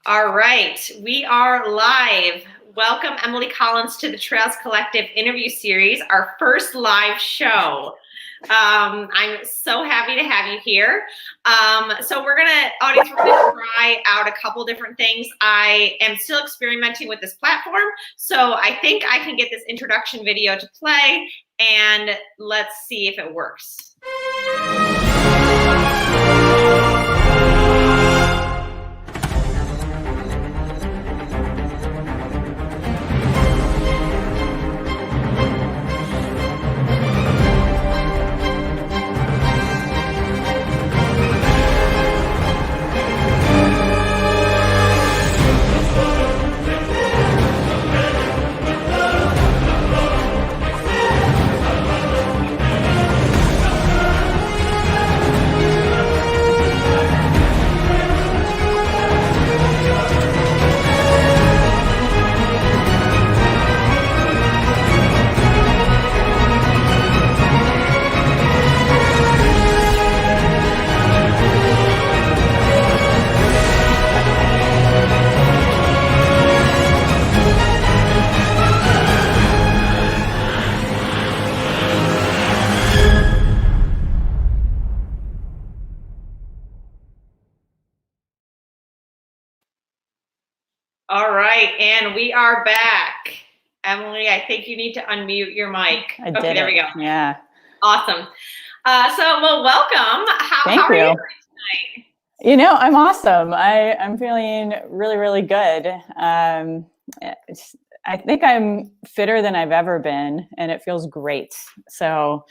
All right, we are live. Welcome, Emily Collins, to the Trails Collective interview series, our first live show. I'm so happy to have you here. So we're gonna try out a couple different things. I am still experimenting with this platform, so I think I can get this introduction video to play, and let's see if it works. All right, and we are back. Emily, I think you need to unmute your mic. Okay, there we go. Yeah. Awesome. Well, welcome. How are you doing tonight? You know, I'm awesome. I'm feeling really, really good. I think I'm fitter than I've ever been, and it feels great. So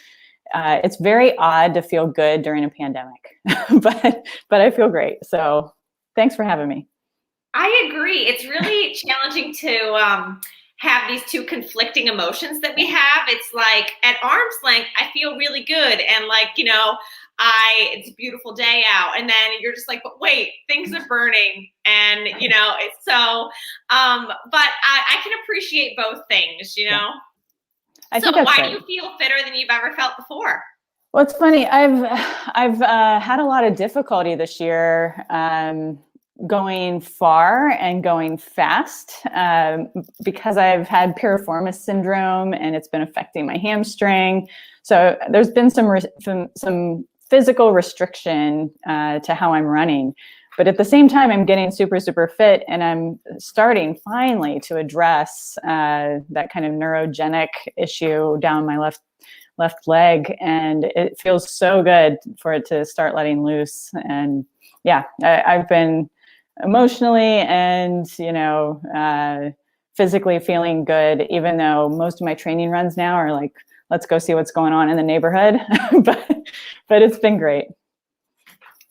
it's very odd to feel good during a pandemic, but I feel great. So thanks for having me. I agree. It's really challenging to have these two conflicting emotions that we have. It's like at arm's length, I feel really good. And like, you know, it's a beautiful day out. And then you're just like, but wait, things are burning. And, you know, it's so, but I can appreciate both things, you know? Yeah. So why do you feel fitter than you've ever felt before? Well, it's funny. I've had a lot of difficulty this year going far and going fast because I've had Piriformis Syndrome and it's been affecting my hamstring. So there's been some physical restriction to how I'm running. But at the same time, I'm getting super, super fit, and I'm starting finally to address that kind of neurogenic issue down my left leg. And it feels so good for it to start letting loose. And yeah, I've been emotionally and, you know, physically feeling good, even though most of my training runs now are like, let's go see what's going on in the neighborhood. but it's been great.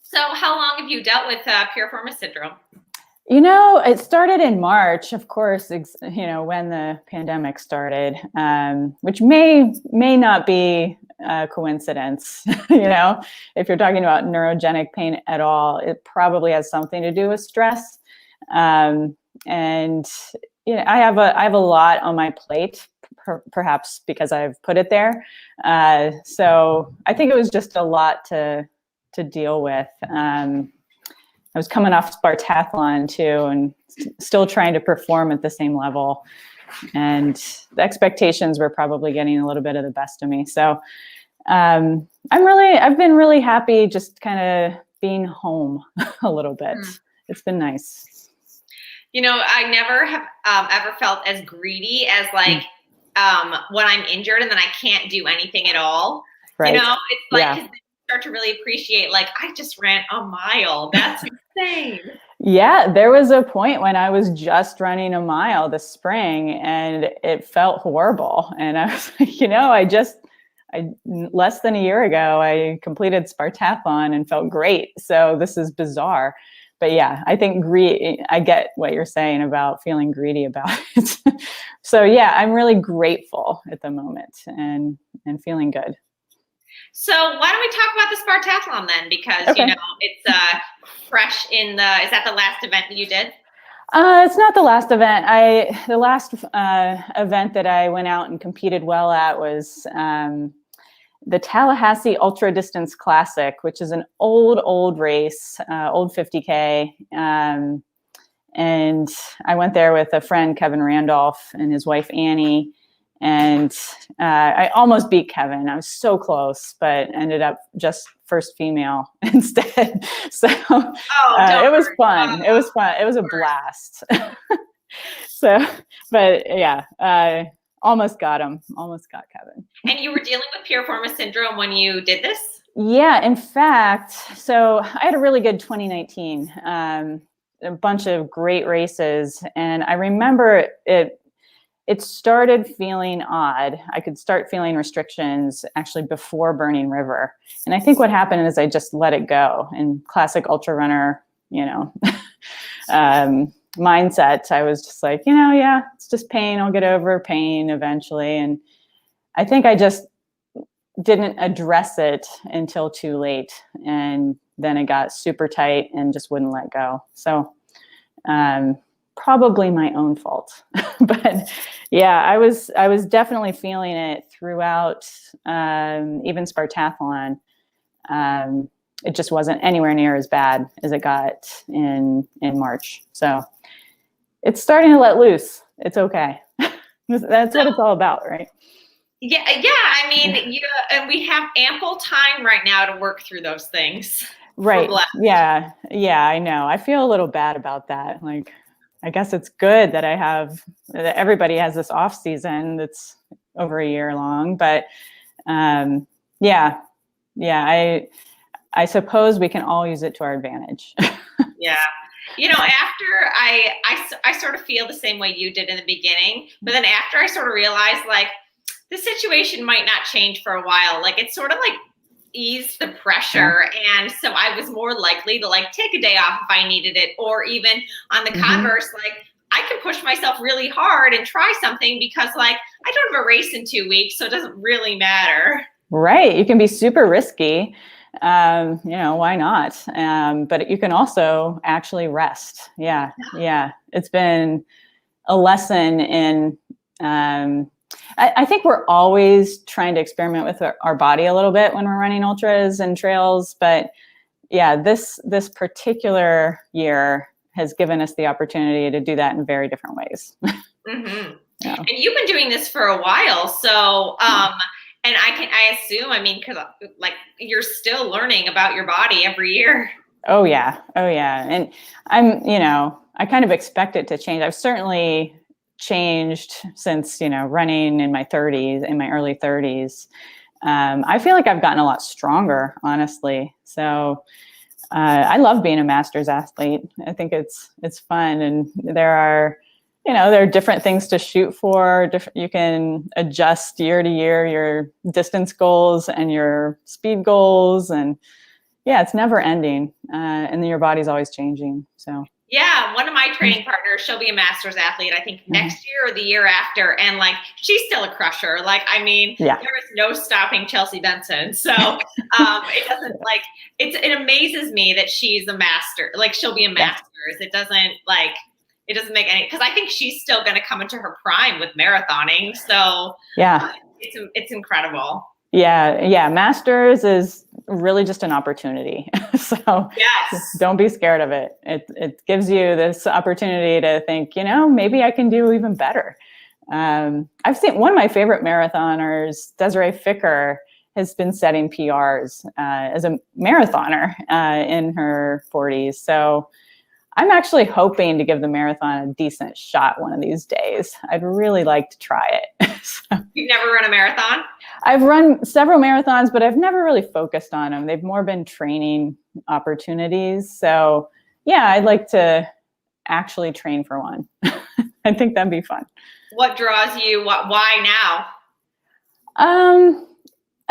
So how long have you dealt with Piriformis Syndrome? You know, it started in March, of course, you know, when the pandemic started, which may not be a coincidence. You know, if you're talking about neurogenic pain at all, it probably has something to do with stress. And, you know, I have a lot on my plate, perhaps because I've put it there. So I think it was just a lot to deal with. I was coming off Spartathlon too, and still trying to perform at the same level. And the expectations were probably getting a little bit of the best of me. So I've been really happy just kind of being home a little bit. It's been nice. You know, I never have ever felt as greedy as like when I'm injured and then I can't do anything at all. Right. You know, it's like, you start to really appreciate, like, I just ran a mile. That's insane. Yeah, there was a point when I was just running a mile this spring and it felt horrible. And I was like, you know, less than a year ago, I completed Spartathlon and felt great. So this is bizarre. But yeah, I think I get what you're saying about feeling greedy about it. So yeah, I'm really grateful at the moment and feeling good. So why don't we talk about the Spartathlon then? Because, you know, it's fresh is that the last event that you did? It's not the last event. The last event that I went out and competed well at was the Tallahassee Ultra Distance Classic, which is an old race, old 50K. And I went there with a friend, Kevin Randolph, and his wife, Annie. And I almost beat Kevin. I was so close, but ended up just first female instead. So it was fun. It was fun. It was a blast. So, but yeah, almost got him. Almost got Kevin. And you were dealing with Piriformis Syndrome when you did this? Yeah, in fact, so I had a really good 2019, a bunch of great races. And I remember it started feeling odd. I could start feeling restrictions actually before Burning River. And I think what happened is I just let it go. In classic ultra runner, mindset, I was just like, yeah, it's just pain. I'll get over pain eventually. And I think I just didn't address it until too late. And then it got super tight and just wouldn't let go. So probably my own fault. But yeah, I was definitely feeling it throughout even Spartathlon. It just wasn't anywhere near as bad as it got in March. So it's starting to let loose. It's okay. That's what it's all about, right? Yeah. I mean, and we have ample time right now to work through those things. Right. Yeah. I know. I feel a little bad about that. Like, I guess it's good that that everybody has this off season that's over a year long, but yeah. I suppose we can all use it to our advantage. Yeah. After I sort of feel the same way you did in the beginning, but then after I sort of realized like the situation might not change for a while, like it sort of like eased the pressure. Yeah. And so I was more likely to like take a day off if I needed it, or even on the converse, like I can push myself really hard and try something because like I don't have a race in 2 weeks, so it doesn't really matter. Right. You can be super risky. Why not? But you can also actually rest. Yeah. It's been a lesson in, I think we're always trying to experiment with our body a little bit when we're running ultras and trails. But yeah, this particular year has given us the opportunity to do that in very different ways. Mm-hmm. Yeah. And you've been doing this for a while. So, and I assume, because like you're still learning about your body every year. Oh yeah. And I kind of expect it to change. I've certainly changed since, running in my early 30s. I feel like I've gotten a lot stronger, honestly. So I love being a masters athlete. I think it's fun. And there are different things to shoot for. You can adjust year to year your distance goals and your speed goals. And yeah, it's never ending. And then your body's always changing. So. Yeah, one of my training partners, she'll be a masters athlete, I think next year or the year after. And like, she's still a crusher. Like, there is no stopping Chelsea Benson. So it doesn't it amazes me that she's a master. Like she'll be a masters. It doesn't make any, because I think she's still going to come into her prime with marathoning. So yeah, it's incredible. Yeah. Masters is really just an opportunity. So yes, don't be scared of it. It gives you this opportunity to think, maybe I can do even better. I've seen one of my favorite marathoners, Desiree Ficker, has been setting PRs as a marathoner in her 40s. So I'm actually hoping to give the marathon a decent shot one of these days. I'd really like to try it. So, you've never run a marathon? I've run several marathons, but I've never really focused on them. They've more been training opportunities. So yeah, I'd like to actually train for one. I think that'd be fun. What draws you? Why now?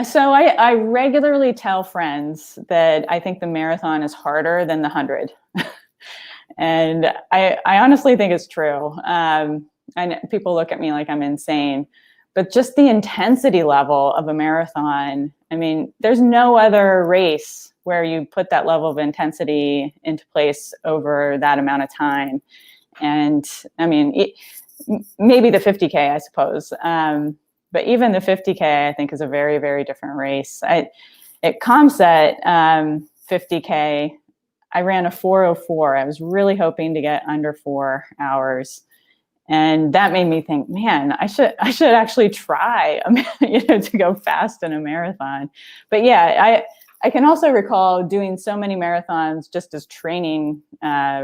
So I regularly tell friends that I think the marathon is harder than the 100. And I honestly think it's true. And people look at me like I'm insane, but just the intensity level of a marathon, there's no other race where you put that level of intensity into place over that amount of time. And maybe the 50K, I suppose. But even the 50K, I think, is a very, very different race. At Caumsett, 50K, I ran a 4:04. I was really hoping to get under 4 hours. And that made me think, man, I should actually try, to go fast in a marathon. But yeah, I can also recall doing so many marathons just as training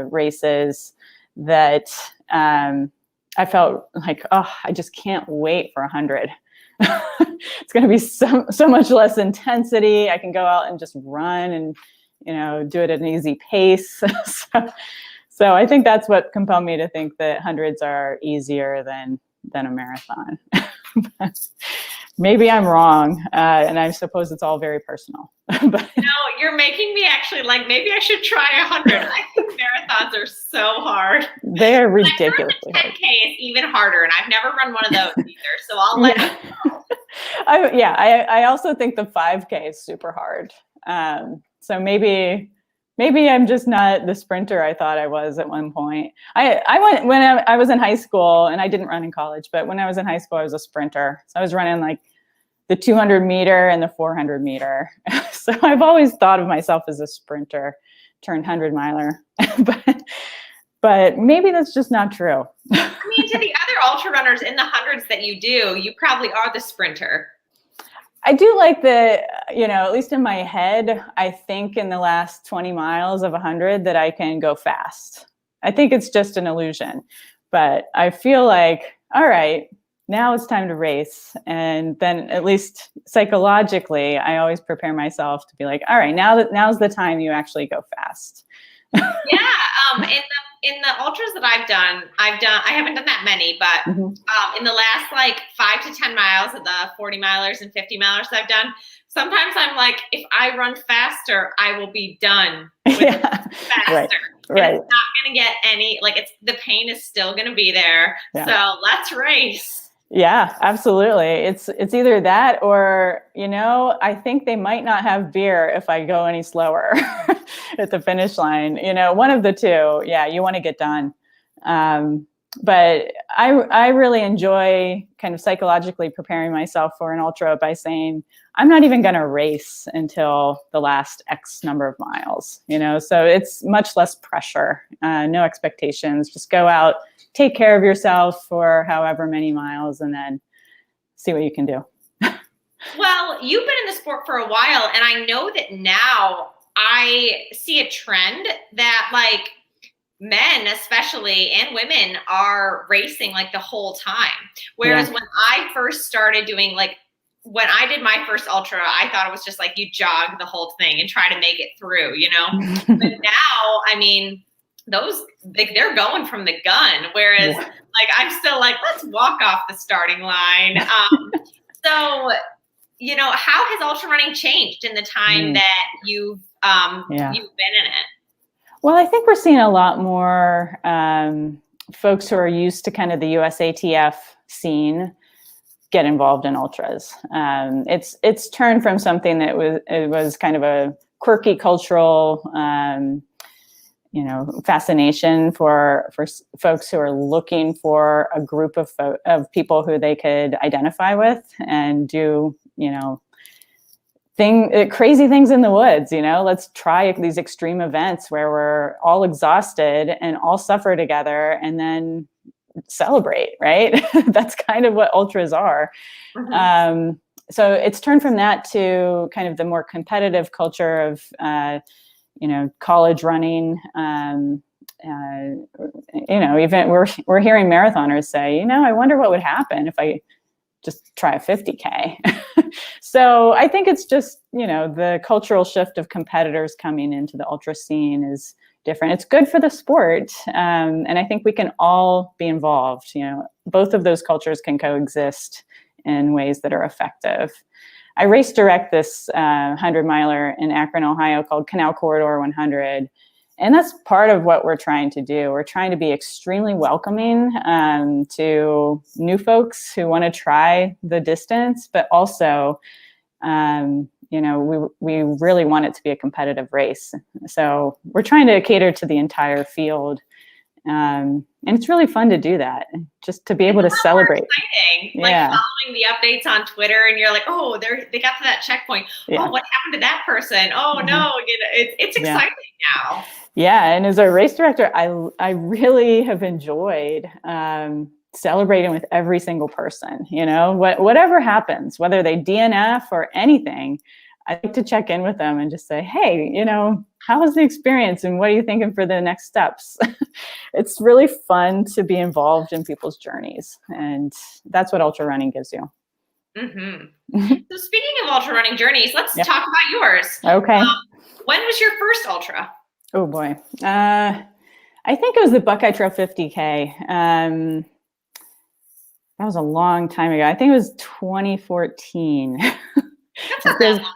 races that I felt like, oh, I just can't wait for 100. It's going to be so much less intensity. I can go out and just run and, do it at an easy pace. So I think that's what compelled me to think that hundreds are easier than a marathon. Maybe I'm wrong, and I suppose it's all very personal. But no, you're making me actually maybe I should try 100. I think marathons are so hard. They're ridiculously hard. 10K is even harder, and I've never run one of those either. So I'll let you know. I also think the 5K is super hard. So maybe I'm just not the sprinter I thought I was at one point. I went when I was in high school, and I didn't run in college, but when I was in high school, I was a sprinter. So I was running like the 200 meter and the 400 meter. So I've always thought of myself as a sprinter turned 100 miler, but maybe that's just not true. I mean, to the other ultra runners in the hundreds that you do, you probably are the sprinter. I do like at least in my head, I think in the last 20 miles of 100 that I can go fast. I think it's just an illusion, but I feel like, all right, now it's time to race. And then at least psychologically, I always prepare myself to be like, all right, now's the time you actually go fast. Yeah. In the ultras that I haven't done that many, but in the last 5 to 10 miles of the 40 milers and 50 milers I've done, sometimes I'm like, if I run faster, I will be done with faster. Right. It's not going to get any, the pain is still going to be there. Yeah. So let's race. Yeah, absolutely. It's either that or, I think they might not have beer if I go any slower at the finish line. One of the two. Yeah, you want to get done. But I really enjoy kind of psychologically preparing myself for an ultra by saying, I'm not even going to race until the last X number of miles, so it's much less pressure, no expectations, just go out, take care of yourself for however many miles, and then see what you can do. Well, you've been in the sport for a while, and I know that now I see a trend that men especially and women are racing the whole time. Whereas when I first started doing when I did my first ultra, I thought it was just you jog the whole thing and try to make it through, But now, I mean, those they're going from the gun, whereas I'm still let's walk off the starting line. So how has ultra running changed in the time that you've been in it? Well, I think we're seeing a lot more folks who are used to kind of the USATF scene get involved in ultras. It's turned from something that was kind of a quirky cultural fascination for folks who are looking for a group of people who they could identify with and do crazy things in the woods. Let's try these extreme events where we're all exhausted and all suffer together and then celebrate, right? That's kind of what ultras are. So it's turned from that to kind of the more competitive culture of college running. Even we're hearing marathoners say, I wonder what would happen if I just try a 50K. So I think it's just, the cultural shift of competitors coming into the ultra scene is different. It's good for the sport. And I think we can all be involved. Both of those cultures can coexist in ways that are effective. I race direct this 100 miler in Akron, Ohio called Canal Corridor 100. And that's part of what we're trying to do. We're trying to be extremely welcoming to new folks who want to try the distance, but also, we really want it to be a competitive race. So we're trying to cater to the entire field. And it's really fun to do that, just to be able to celebrate. Exciting. Following the updates on Twitter, and you're like, oh, they got to that checkpoint. Oh, what happened to that person? Oh no, it's exciting now. Yeah, and as a race director, I really have enjoyed celebrating with every single person. Whatever happens, whether they DNF or anything, I like to check in with them and just say, hey, how was the experience and what are you thinking for the next steps? It's really fun to be involved in people's journeys, and that's what ultra running gives you. Mm-hmm. So speaking of ultra running journeys, let's talk about yours. Okay. When was your first ultra? Oh boy. I think it was the Buckeye Trail 50K. That was a long time ago. I think it was 2014. That's not that long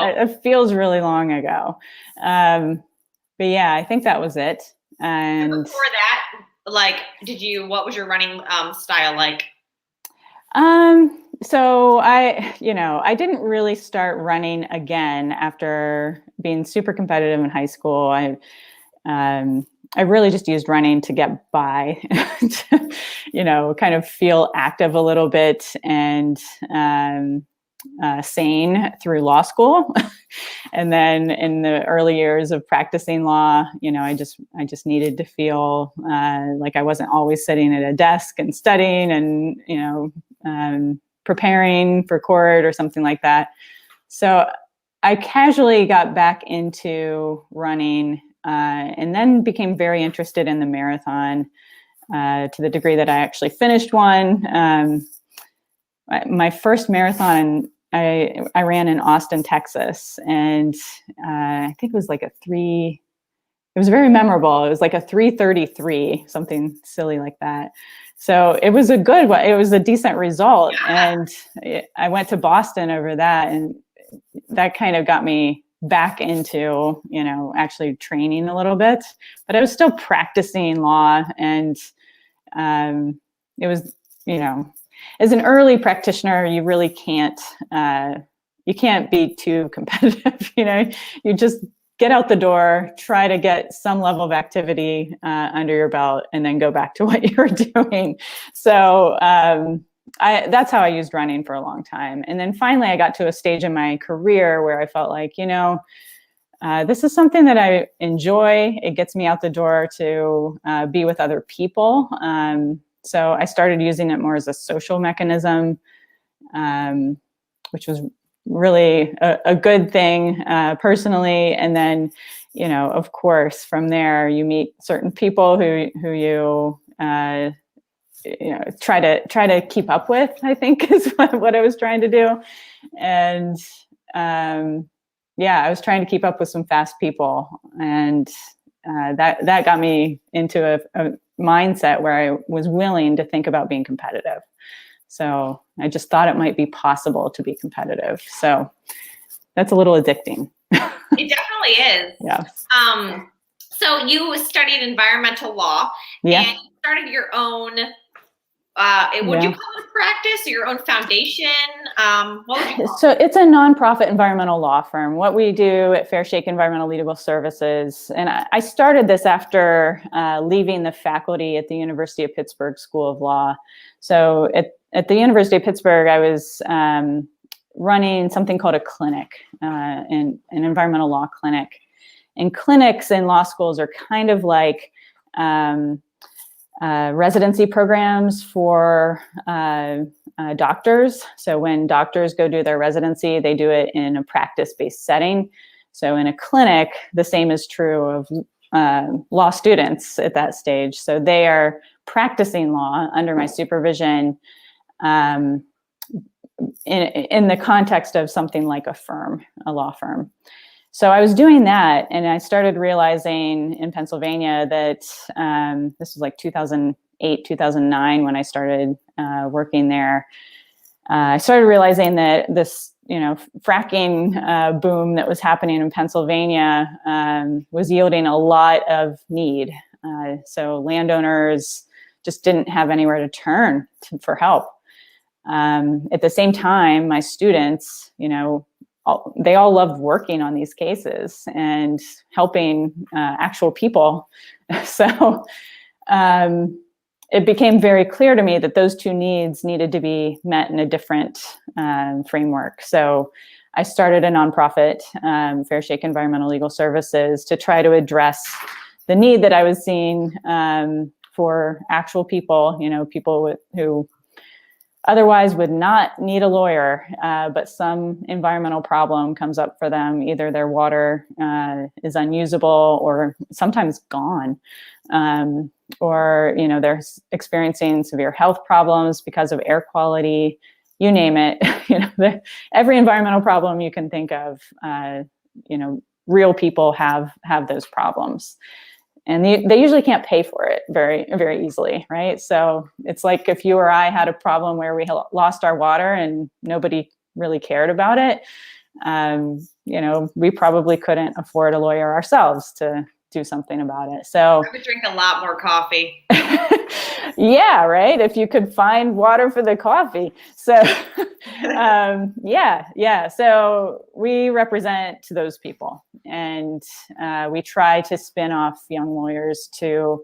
ago. It feels really long ago. But yeah, I think that was it. And before that, what was your running style like? So I didn't really start running again after being super competitive in high school. I really just used running to get by, to, kind of feel active a little bit and sane through law school. And then in the early years of practicing law, I just needed to feel like I wasn't always sitting at a desk and studying and, preparing for court or something like that. So I casually got back into running and then became very interested in the marathon to the degree that I actually finished one. My first marathon I ran in Austin, Texas, and I think it was like it was very memorable. It was like a 3:33, something silly like that. So it was a good one. It was a decent result. And I went to Boston over that, and that kind of got me back into, actually training a little bit, but I was still practicing law. And it was, as an early practitioner, you really can't be too competitive. You just get out the door, try to get some level of activity under your belt, and then go back to what you were doing. So that's how I used running for a long time. And then finally I got to a stage in my career where I felt like, this is something that I enjoy. It gets me out the door to be with other people. So I started using it more as a social mechanism, which was really a good thing personally. And then, of course, from there you meet certain people who you try to keep up with, I think is what I was trying to do. And I was trying to keep up with some fast people, and that got me into a mindset where I was willing to think about being competitive. So I just thought it might be possible to be competitive. So that's a little addicting. It definitely is. Yeah. So you studied environmental law, and you started your own, would you call it a practice or your own foundation? What would you call it? So it's a nonprofit environmental law firm. What we do at Fair Shake Environmental Legal Services, and I started this after leaving the faculty at the University of Pittsburgh School of Law. So at the University of Pittsburgh, I was running something called a clinic, an environmental law clinic. And clinics in law schools are kind of like residency programs for doctors. So when doctors go do their residency, they do it in a practice-based setting. So in a clinic, the same is true of law students at that stage. So they are practicing law under my supervision in the context of something like a law firm. So I was doing that, and I started realizing in Pennsylvania that this was like 2008, 2009 when I started working there. I started realizing that this, fracking boom that was happening in Pennsylvania was yielding a lot of need. So landowners just didn't have anywhere to turn for help. At the same time, my students, they all loved working on these cases and helping actual people. So it became very clear to me that those two needs needed to be met in a different framework. So I started a nonprofit, Fair Shake Environmental Legal Services, to try to address the need that I was seeing for actual people, people who otherwise would not need a lawyer, but some environmental problem comes up for them. Either their water is unusable or sometimes gone, or they're experiencing severe health problems because of air quality. You name it. Every environmental problem you can think of. Real people have those problems. And they usually can't pay for it very, very easily, right? So it's like if you or I had a problem where we lost our water and nobody really cared about it, we probably couldn't afford a lawyer ourselves to do something about it. So I would drink a lot more coffee. Yeah, right. If you could find water for the coffee. So yeah. So we represent those people, and we try to spin off young lawyers to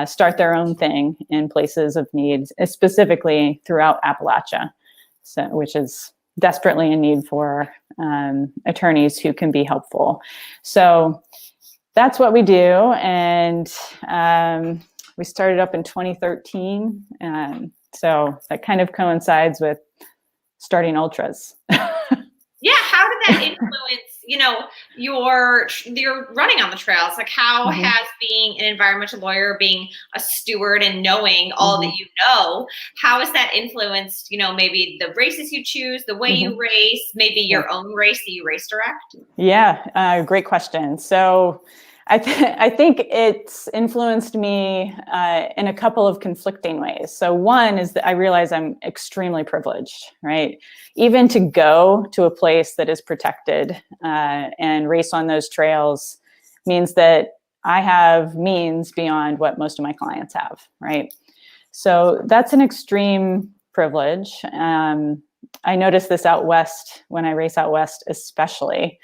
start their own thing in places of need, specifically throughout Appalachia, which is desperately in need for attorneys who can be helpful. So that's what we do. And we started up in 2013. So that kind of coincides with starting ultras. Yeah. How did that influence, you're running on the trails? Like how has being an environmental lawyer, being a steward and knowing all that how has that influenced, maybe the races you choose, the way you race, maybe your own race that you race direct? Yeah. Great question. So I think it's influenced me in a couple of conflicting ways. So one is that I realize I'm extremely privileged, right? Even to go to a place that is protected and race on those trails means that I have means beyond what most of my clients have, right? So that's an extreme privilege. I notice this out west when I race out west, especially.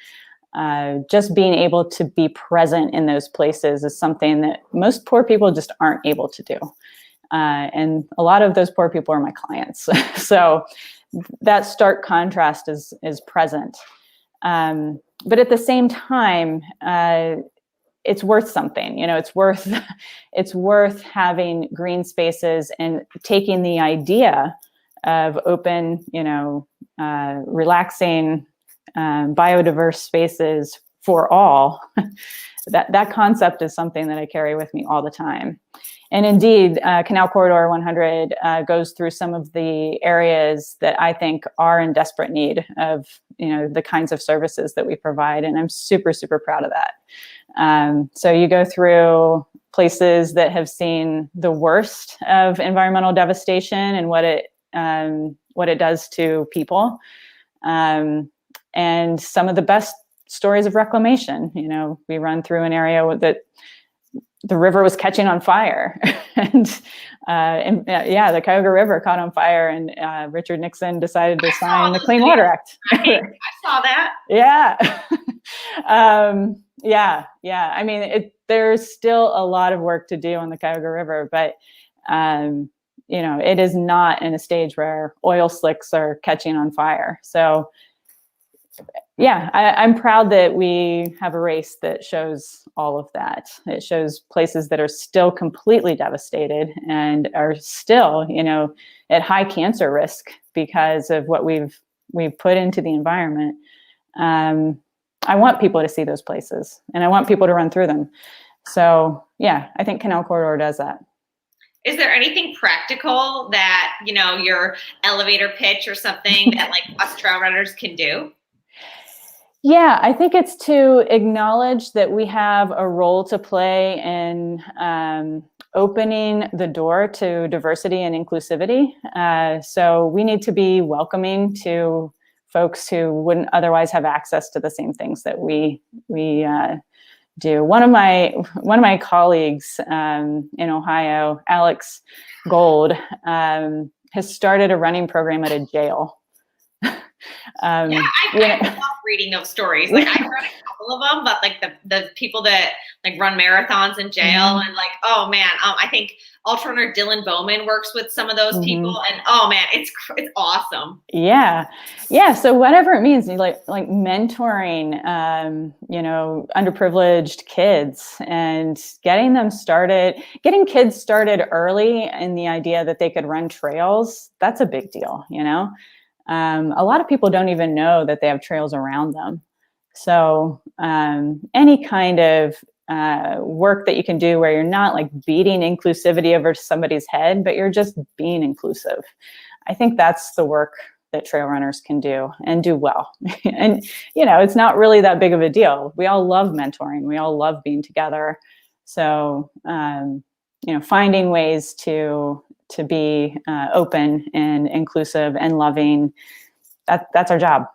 Just being able to be present in those places is something that most poor people just aren't able to do. And a lot of those poor people are my clients. So that stark contrast is present. But at the same time, it's worth something. It's worth having green spaces and taking the idea of open, relaxing, biodiverse spaces for all. That concept is something that I carry with me all the time. And indeed, Canal Corridor 100 goes through some of the areas that I think are in desperate need of, the kinds of services that we provide. And I'm super, super proud of that. So you go through places that have seen the worst of environmental devastation and what it does to people. And some of the best stories of reclamation. We run through an area that the river was catching on fire, and the Cuyahoga River caught on fire, and Richard Nixon decided to sign the Clean Water Act. I saw that. Yeah. Yeah. I mean, there's still a lot of work to do on the Cuyahoga River, but it is not in a stage where oil slicks are catching on fire. So yeah, I'm proud that we have a race that shows all of that. It shows places that are still completely devastated and are still, at high cancer risk because of what we've put into the environment. I want people to see those places, and I want people to run through them. So yeah, I think Canal Corridor does that. Is there anything practical that, your elevator pitch or something that like us trail runners can do? Yeah, I think it's to acknowledge that we have a role to play in opening the door to diversity and inclusivity. So we need to be welcoming to folks who wouldn't otherwise have access to the same things that we do. One of my colleagues in Ohio, Alex Gold, has started a running program at a jail. I love reading those stories. Like I've read a couple of them, but like the people that like run marathons in jail and like, oh man, I think ultra runner Dylan Bowman works with some of those people, and oh man, it's awesome. Yeah. So whatever it means, like mentoring, underprivileged kids and getting kids started early in the idea that they could run trails. That's a big deal. A lot of people don't even know that they have trails around them. So any kind of work that you can do where you're not like beating inclusivity over somebody's head, but you're just being inclusive. I think that's the work that trail runners can do and do well. And, it's not really that big of a deal. We all love mentoring. We all love being together. So, finding ways to be open and inclusive and loving, that's our job.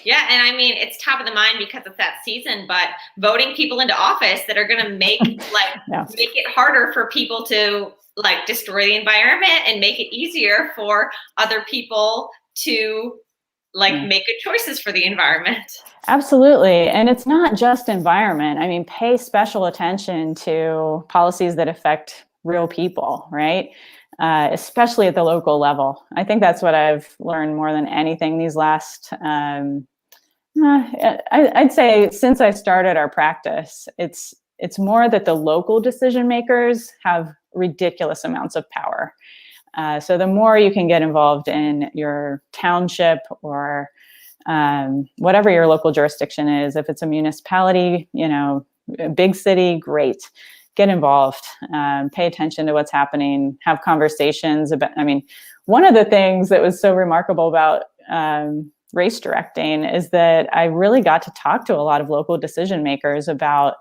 Yeah, and I mean, it's top of the mind because it's that season, but voting people into office that are going to make make it harder for people to like destroy the environment and make it easier for other people to make good choices for the environment. Absolutely. And it's not just environment. I mean, pay special attention to policies that affect real people, right? Especially at the local level. I think that's what I've learned more than anything these last, I'd say since I started our practice, it's more that the local decision makers have ridiculous amounts of power. So the more you can get involved in your township or whatever your local jurisdiction is, if it's a municipality, a big city, great. Get involved, pay attention to what's happening, have conversations about, one of the things that was so remarkable about race directing is that I really got to talk to a lot of local decision makers about,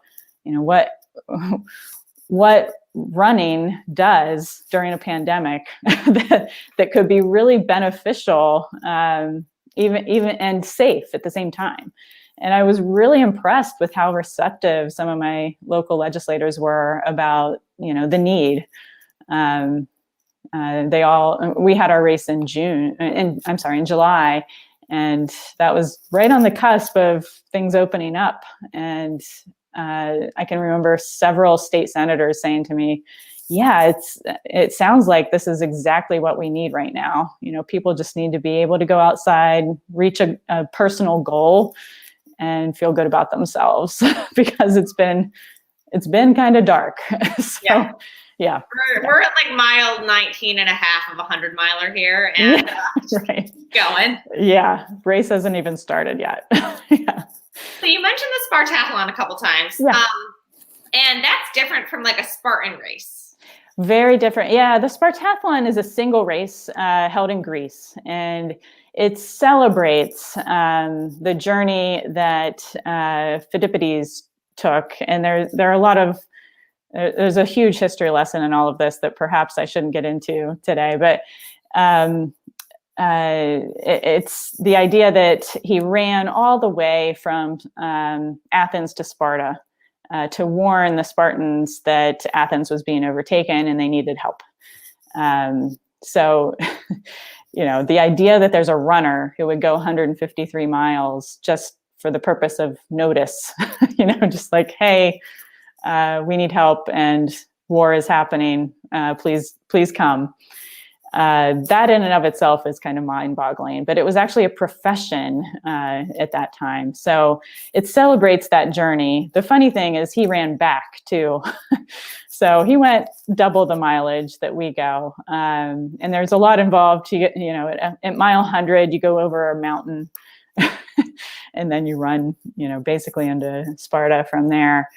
what running does during a pandemic that could be really beneficial, even and safe at the same time. And I was really impressed with how receptive some of my local legislators were about, the need. We had our race in July, and that was right on the cusp of things opening up. And I can remember several state senators saying to me, yeah, it sounds like this is exactly what we need right now. People just need to be able to go outside, reach a personal goal, and feel good about themselves because it's been kind of dark. So, yeah. We're at like mile 19 and a half of 100-miler here, and right. Going. Yeah, race hasn't even started yet. Yeah. So you mentioned the Spartathlon a couple times, and that's different from like a Spartan race. Very different. Yeah, the Spartathlon is a single race held in Greece, and it celebrates the journey that Phidippides took. And there are a lot of, there's a huge history lesson in all of this that perhaps I shouldn't get into today, but it's the idea that he ran all the way from Athens to Sparta to warn the Spartans that Athens was being overtaken and they needed help. So, the idea that there's a runner who would go 153 miles just for the purpose of notice, just like, hey, we need help and war is happening. Please come. That in and of itself is kind of mind-boggling, but it was actually a profession at that time. So it celebrates that journey. The funny thing is he ran back too. So he went double the mileage that we go. And there's a lot involved. At mile 100, you go over a mountain and then you run, basically into Sparta from there.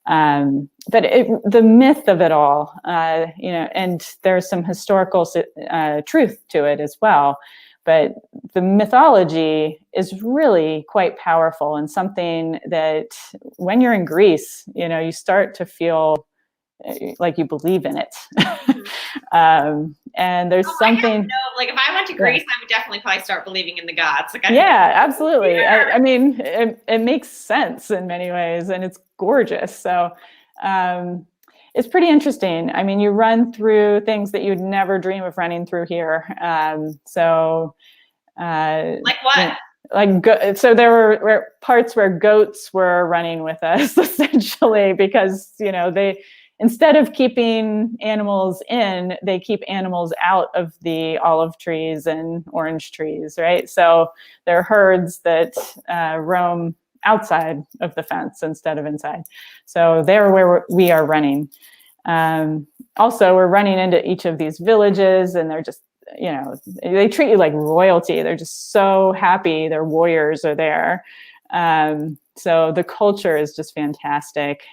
But the myth of it all, and there's some historical truth to it as well, but the mythology is really quite powerful and something that when you're in Greece, you start to feel like you believe in it. And there's something like if I went to Greece, I would definitely probably start believing in the gods. Absolutely. It makes sense in many ways and it's gorgeous. So it's pretty interesting. You run through things that you'd never dream of running through here. Like what? So there were parts where goats were running with us essentially because, instead of keeping animals in, they keep animals out of the olive trees and orange trees, right? So there are herds that roam outside of the fence instead of inside. So they're where we are running. Also, we're running into each of these villages, and they're just, they treat you like royalty. They're just so happy their warriors are there. So the culture is just fantastic.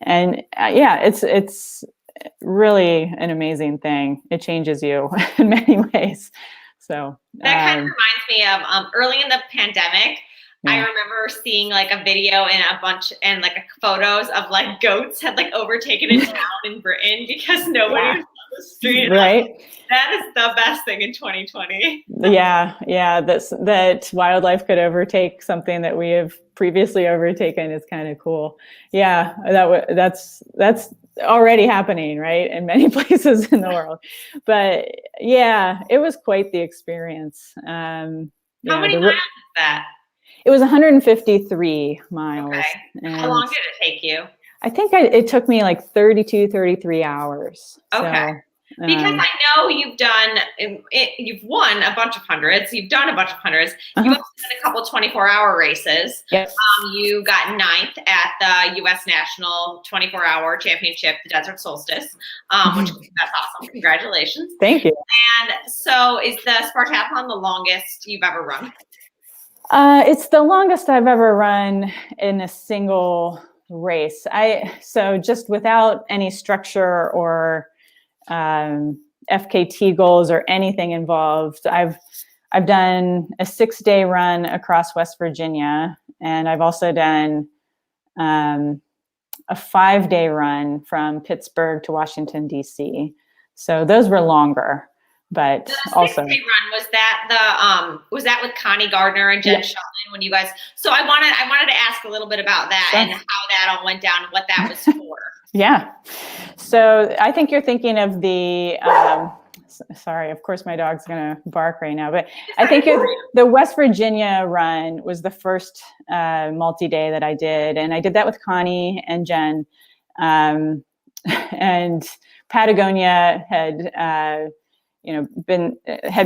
It's really an amazing thing. It changes you in many ways. So that kind of reminds me of early in the pandemic. Yeah. I remember seeing like a video and like photos of like goats had like overtaken a town in Britain because nobody was on the street. Right. That is the best thing in 2020. Yeah. That wildlife could overtake something that we have previously overtaken is kind of cool. Yeah, that's already happening, right, in many places in the world. But yeah, it was quite the experience. How many miles is that? It was 153 miles. Okay. How long did it take you? I think it took me like 33 hours. Okay. So, because I know you've won a bunch of hundreds. You've done a bunch of hundreds. You've also done a couple 24-hour races. Yep. You got 9th at the U.S. National 24-Hour Championship, the Desert Solstice, which that's awesome. Congratulations. Thank you. And so is the Spartathlon the longest you've ever run? It's the longest I've ever run in a single race. So just without any structure or FKT goals or anything involved, I've done a 6-day run across West Virginia, and I've also done a 5-day run from Pittsburgh to Washington, D.C. So those were longer. But the also 6-day run, was that with Connie Gardner and Jen Shelton when you guys? So I wanted to ask a little bit about that and how that all went down and what that was for. Yeah. So I think you're thinking of the. Sorry, of course my dog's gonna bark right now, but I think the West Virginia run was the first multi-day that I did, and I did that with Connie and Jen, and Patagonia had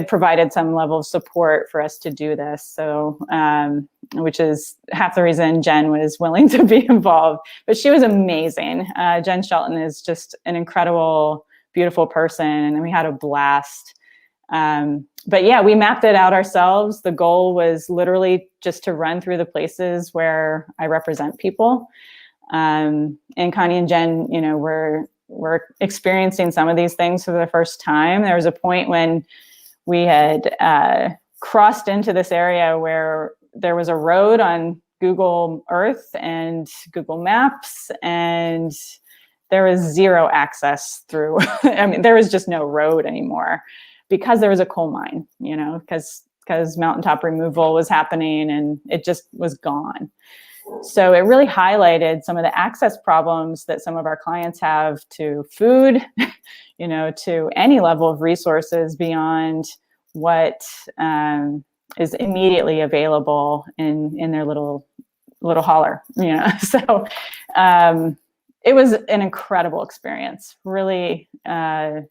provided some level of support for us to do this. So, which is half the reason Jen was willing to be involved, but she was amazing. Jen Shelton is just an incredible, beautiful person. And we had a blast. But yeah, we mapped it out ourselves. The goal was literally just to run through the places where I represent people. And Connie and Jen, we're experiencing some of these things for the first time. There was a point when we had crossed into this area where there was a road on Google Earth and Google Maps, and there was zero access through. I mean, there was just no road anymore because there was a coal mine, because mountaintop removal was happening and it just was gone. So it really highlighted some of the access problems that some of our clients have to food, to any level of resources beyond what is immediately available in their little holler. So it was an incredible experience. Really, I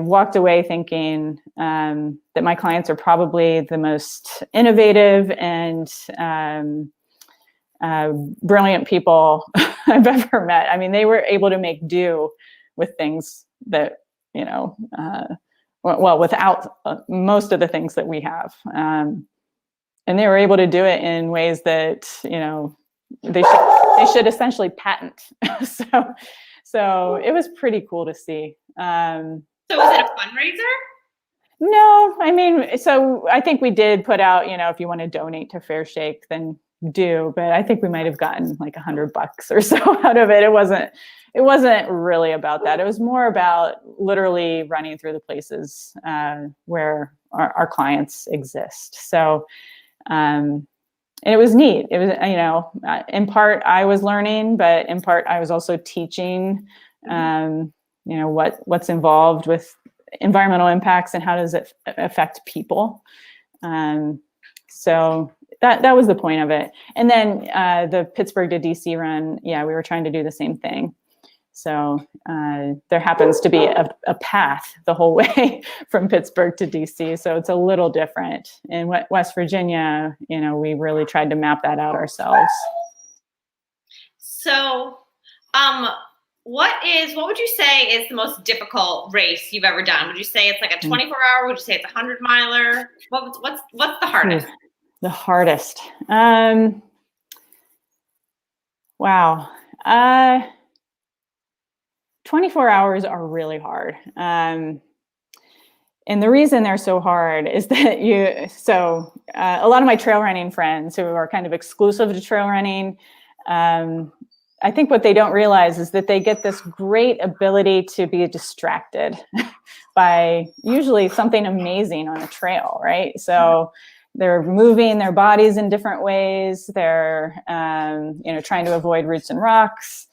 walked away thinking that my clients are probably the most innovative and brilliant people I've ever met. I mean, they were able to make do with things that, without most of the things that we have. And they were able to do it in ways that, they should essentially patent. So it was pretty cool to see. So was it a fundraiser? No, I mean, so I think we did put out, if you want to donate to Fair Shake, then do, but I think we might have gotten like $100 or so out of it. It wasn't really about that. It was more about literally running through the places where our clients exist. So, and it was neat. It was, in part I was learning, but in part I was also teaching, what's involved with environmental impacts and how does it affect people. So that was the point of it. And then the Pittsburgh to DC run, yeah, we were trying to do the same thing. So there happens to be a path the whole way from Pittsburgh to DC. So it's a little different. In West Virginia, we really tried to map that out ourselves. So what would you say is the most difficult race you've ever done? Would you say it's like a 24-hour? Would you say it's a 100-miler? What's the hardest? The hardest. Wow. 24 hours are really hard. And the reason they're so hard is that a lot of my trail running friends who are kind of exclusive to trail running, I think what they don't realize is that they get this great ability to be distracted by usually something amazing on a trail, right? So they're moving their bodies in different ways. They're, trying to avoid roots and rocks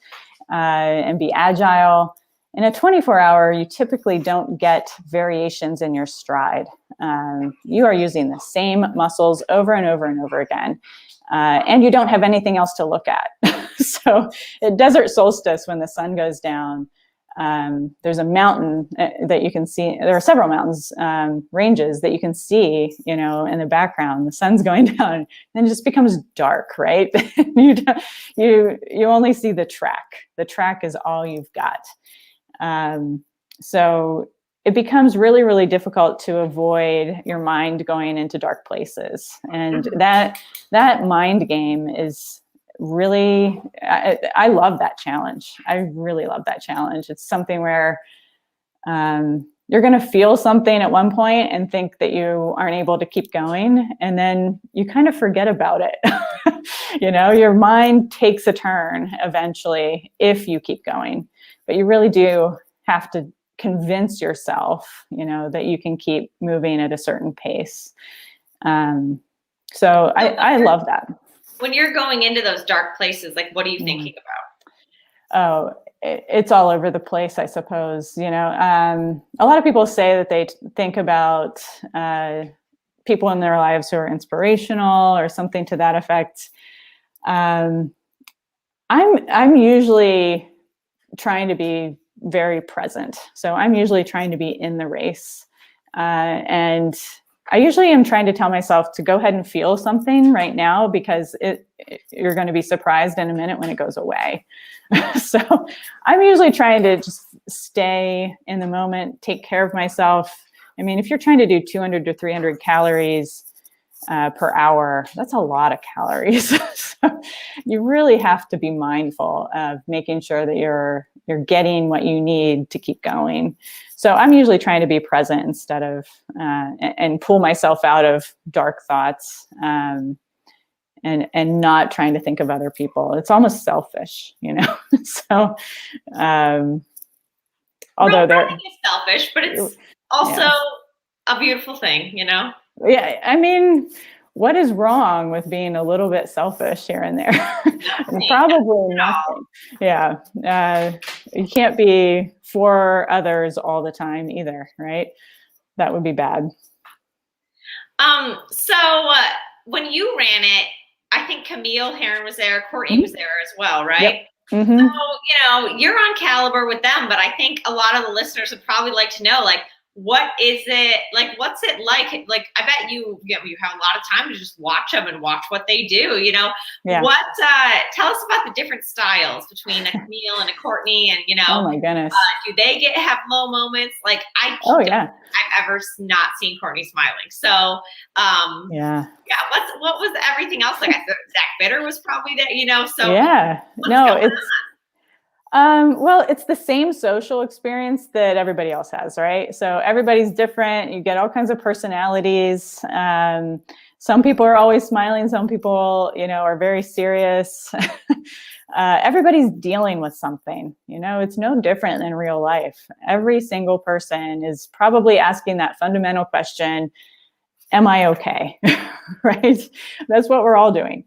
and be agile. In a 24-hour, you typically don't get variations in your stride. You are using the same muscles over and over and over again. And you don't have anything else to look at. So at desert solstice, when the sun goes down, there's a mountain that you can see. There are several mountains, ranges that you can see, in the background. The sun's going down, and it just becomes dark, right? you only see the track. The track is all you've got. So it becomes really, really difficult to avoid your mind going into dark places. And that mind game is really, I love that challenge. I really love that challenge. It's something where you're going to feel something at one point and think that you aren't able to keep going. And then you kind of forget about it. Your mind takes a turn eventually if you keep going. But you really do have to convince yourself, that you can keep moving at a certain pace. So I love that. When you're going into those dark places, like, what are you thinking about? Oh, it's all over the place, I suppose. A lot of people say that they think about people in their lives who are inspirational or something to that effect. I'm usually trying to be very present. So I'm usually trying to be in the race. And I usually am trying to tell myself to go ahead and feel something right now, because you're going to be surprised in a minute when it goes away. So I'm usually trying to just stay in the moment, take care of myself. I mean, if you're trying to do 200 to 300 calories per hour, that's a lot of calories. So you really have to be mindful of making sure that you're getting what you need to keep going. So I'm usually trying to be present instead of and pull myself out of dark thoughts and not trying to think of other people. It's almost selfish, So although running is selfish, but it's also a beautiful thing, Yeah, I mean, what is wrong with being a little bit selfish here and there? Probably nothing. Yeah. You can't be for others all the time either, right? That would be bad. So when you ran it, I think Camille Heron was there, Courtney was there as well, right? Yep. Mm-hmm. So, you're on caliber with them, but I think a lot of the listeners would probably like to know, like, what is it like? What's it like? Like, I bet you have a lot of time to just watch them and watch what they do. Yeah. Tell us about the different styles between a Camille and a Courtney, and Oh my goodness. Do they have low moments? Like, I've ever not seen Courtney smiling. So, yeah. What was everything else like? I thought Zach Bitter was probably there. So yeah, no, it's. Well, it's the same social experience that everybody else has, right? So everybody's different. You get all kinds of personalities. Some people are always smiling. Some people, are very serious. Everybody's dealing with something, it's no different than real life. Every single person is probably asking that fundamental question, am I okay? Right? That's what we're all doing.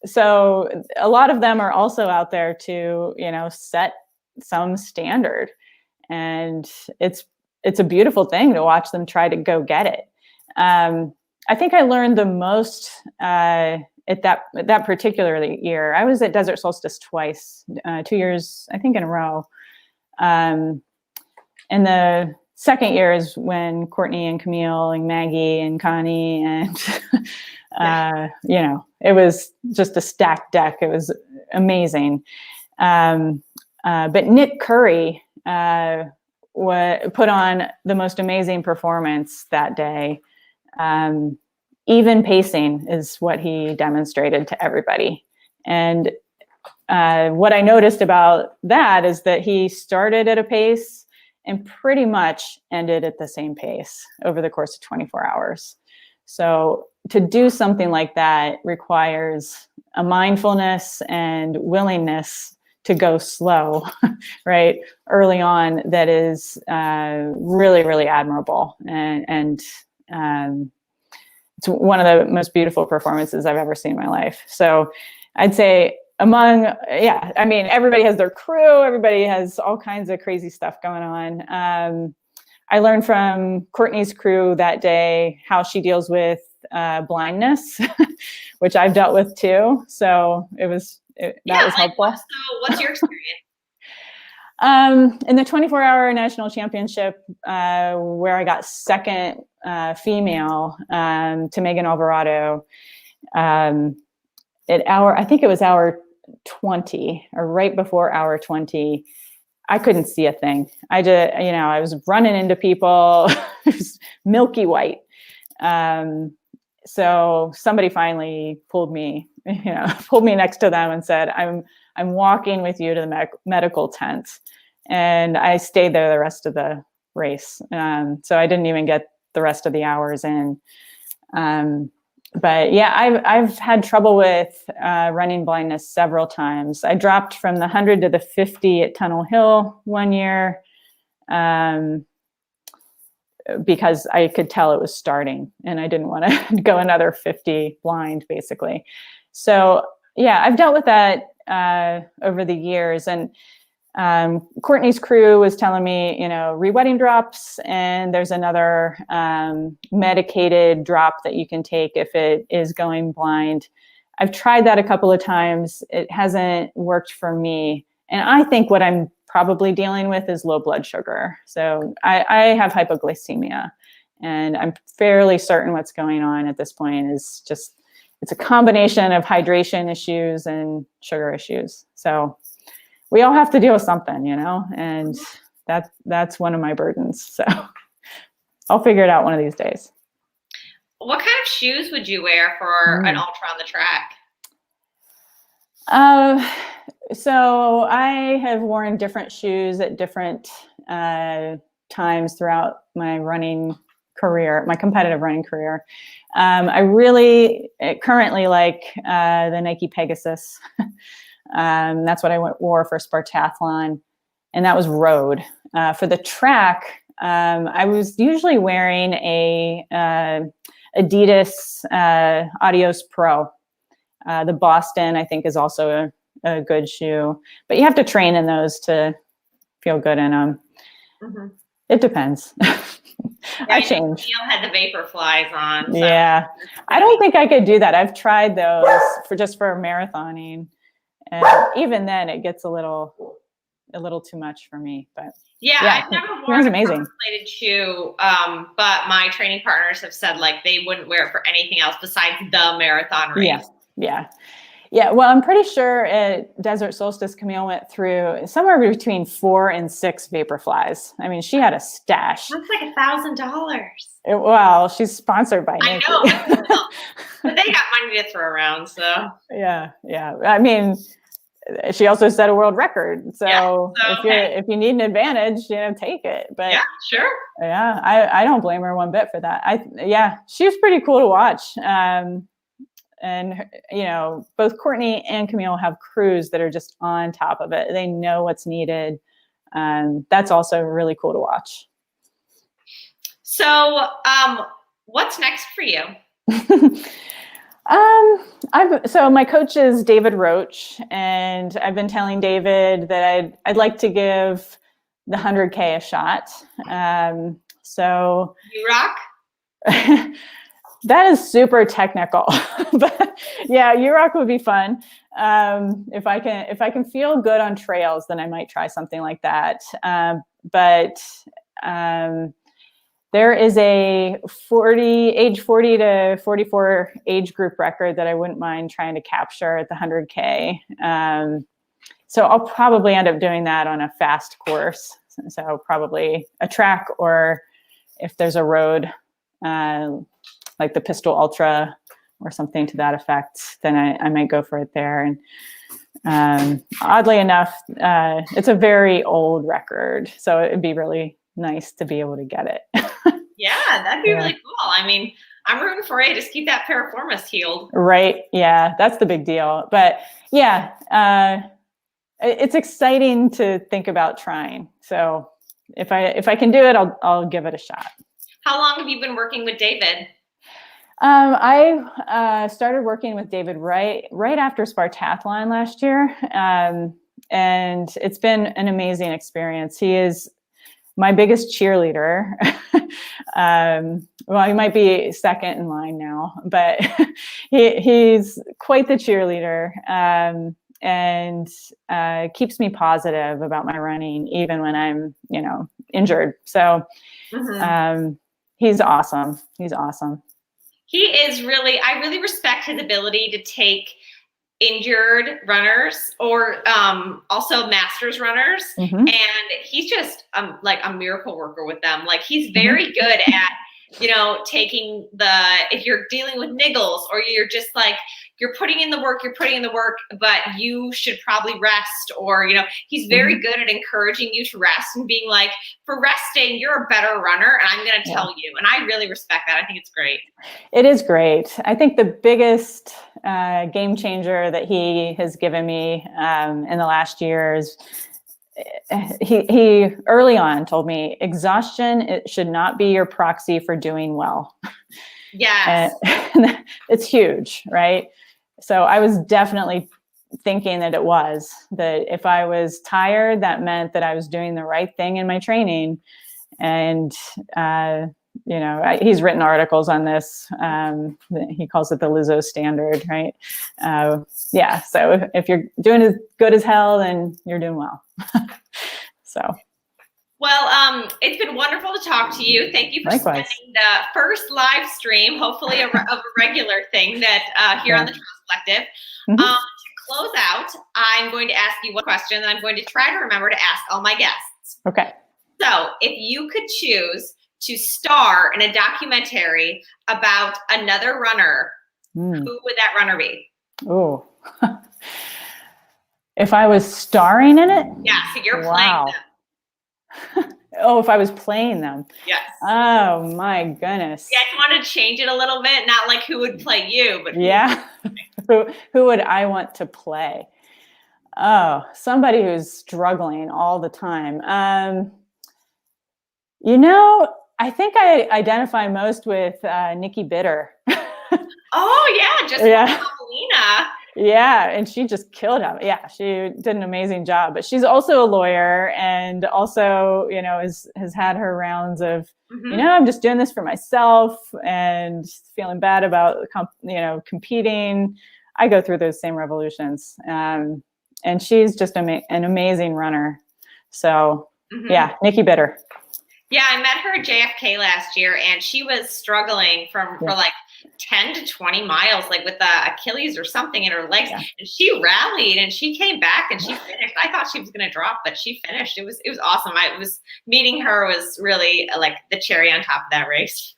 So a lot of them are also out there to, set some standard, and it's a beautiful thing to watch them try to go get it. I think I learned the most at that particular year. I was at Desert Solstice twice, 2 years, I think, in a row. And the second year is when Courtney and Camille and Maggie and Connie and, it was just a stacked deck. It was amazing. But Nick Curry put on the most amazing performance that day. Even pacing is what he demonstrated to everybody. And what I noticed about that is that he started at a pace and pretty much ended at the same pace over the course of 24 hours. So to do something like that requires a mindfulness and willingness to go slow, right, early on, that is really, really admirable. And it's one of the most beautiful performances I've ever seen in my life. So I'd say everybody has their crew, everybody has all kinds of crazy stuff going on. I learned from Courtney's crew that day how she deals with blindness, which I've dealt with too. So that was helpful. So what's your experience? In the 24-hour national championship, where I got second female to Megan Alvarado, I think it was hour 20 or right before hour 20, I couldn't see a thing. I was running into people. It was milky white. So somebody finally pulled me next to them and said, I'm walking with you to the medical tent. And I stayed there the rest of the race. So I didn't even get the rest of the hours in. But yeah, I've had trouble with running blindness several times. I dropped from the 100 to the 50 at Tunnel Hill one year because I could tell it was starting and I didn't want to go another 50 blind, basically. So yeah, I've dealt with that over the years. And Courtney's crew was telling me, re-wetting drops, and there's another medicated drop that you can take if it is going blind. I've tried that a couple of times. It hasn't worked for me. And I think what I'm probably dealing with is low blood sugar. So I have hypoglycemia, and I'm fairly certain what's going on at this point is just, it's a combination of hydration issues and sugar issues. So we all have to deal with something, and that's one of my burdens. So I'll figure it out one of these days. What kind of shoes would you wear for an ultra on the track? So I have worn different shoes at different times throughout my running career, my competitive running career. I really currently like the Nike Pegasus. That's what I wore for Spartathlon, and that was road. For the track, I was usually wearing a Adidas Adios Pro. The Boston, I think, is also a good shoe, but you have to train in those to feel good in them. Mm-hmm. It depends. I changed. Neil had the vapor flies on. So. Yeah, I don't think I could do that. I've tried those for marathoning. And even then, it gets a little too much for me. But I've never worn a related shoe, but my training partners have said they wouldn't wear it for anything else besides the marathon race. Yeah. Well, I'm pretty sure at Desert Solstice, Camille went through somewhere between 4 and 6 Vaporflies. I mean, she had a stash. That's like $1,000. Well, she's sponsored by Nike. I know, but they got money to throw around, so. Yeah. I mean, she also set a world record. So, if you need an advantage, take it. But yeah, sure. Yeah, I don't blame her one bit for that. She was pretty cool to watch. And both Courtney and Camille have crews that are just on top of it. They know what's needed. That's also really cool to watch. So, what's next for you? So my coach is David Roach, and I've been telling David that I'd like to give the 100K a shot. So you rock. That is super technical, but yeah, UROC would be fun. If I can feel good on trails, then I might try something like that. But there is a age 40 to 44 age group record that I wouldn't mind trying to capture at the 100K. So I'll probably end up doing that on a fast course. So probably a track, or if there's a road, like the Pistol Ultra or something to that effect, then I might go for it there. And oddly enough, it's a very old record, so it'd be really nice to be able to get it. Yeah, that'd be really cool. I mean, I'm rooting for you. Just keep that piriformis healed. Right. Yeah, that's the big deal. But yeah, it's exciting to think about trying. So if I can do it, I'll give it a shot. How long have you been working with David? I started working with David right after Spartathlon last year, and it's been an amazing experience. He is my biggest cheerleader. Well, he might be second in line now, but he's quite the cheerleader, and keeps me positive about my running, even when I'm, injured. So he's awesome. He's awesome. He is really, I really respect his ability to take injured runners or also masters runners. And he's just like a miracle worker with them. Like he's very good at, taking if you're dealing with niggles, or you're just like, you're putting in the work, but you should probably rest, or, he's very good at encouraging you to rest and being like, for resting, you're a better runner, and I'm going to tell you. And I really respect that. I think it's great. It is great. I think the biggest game changer that he has given me in the last year is he early on told me exhaustion, it should not be your proxy for doing well. Yes. It's huge, right? So I was definitely thinking that if I was tired, that meant that I was doing the right thing in my training. And, he's written articles on this. He calls it the Lizzo standard, right? So if you're doing as good as hell, then you're doing well. Well, it's been wonderful to talk to you. Thank you for spending the first live stream, hopefully of a regular thing that here on the Trails Collective. To close out, I'm going to ask you one question, and I'm going to try to remember to ask all my guests. Okay. So if you could choose to star in a documentary about another runner, who would that runner be? Oh, if I was starring in it? Yeah, so you're playing them. Oh, if I was playing them. Yes. Oh my goodness. Yeah, I just wanted to change it a little bit, not like who would play you, but who would I want to play? Oh, somebody who's struggling all the time. I think I identify most with Nikki Bitter. Oh yeah, just like Paulina. Yeah, and she just killed him. Yeah, she did an amazing job. But she's also a lawyer, and also, has had her rounds of, I'm just doing this for myself and feeling bad about, competing. I go through those same revolutions. And she's just an amazing runner. So, yeah, Nikki Bitter. Yeah, I met her at JFK last year, and she was struggling for like 10 to 20 miles, like with Achilles or something in her legs. Yeah. And she rallied and she came back and she finished. I thought she was going to drop, but she finished. It was awesome. Meeting her was really like the cherry on top of that race.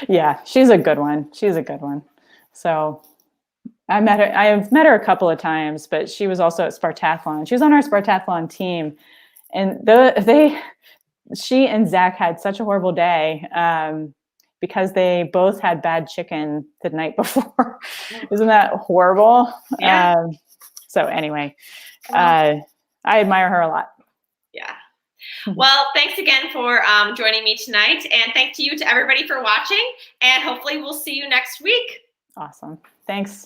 Yeah, she's a good one. So I've met her a couple of times, but she was also at Spartathlon. She was on our Spartathlon team, and she and Zach had such a horrible day because they both had bad chicken the night before. Isn't that horrible? Yeah. So anyway, I admire her a lot. Yeah. Well, thanks again for joining me tonight. And thank you to everybody for watching. And hopefully we'll see you next week. Awesome. Thanks.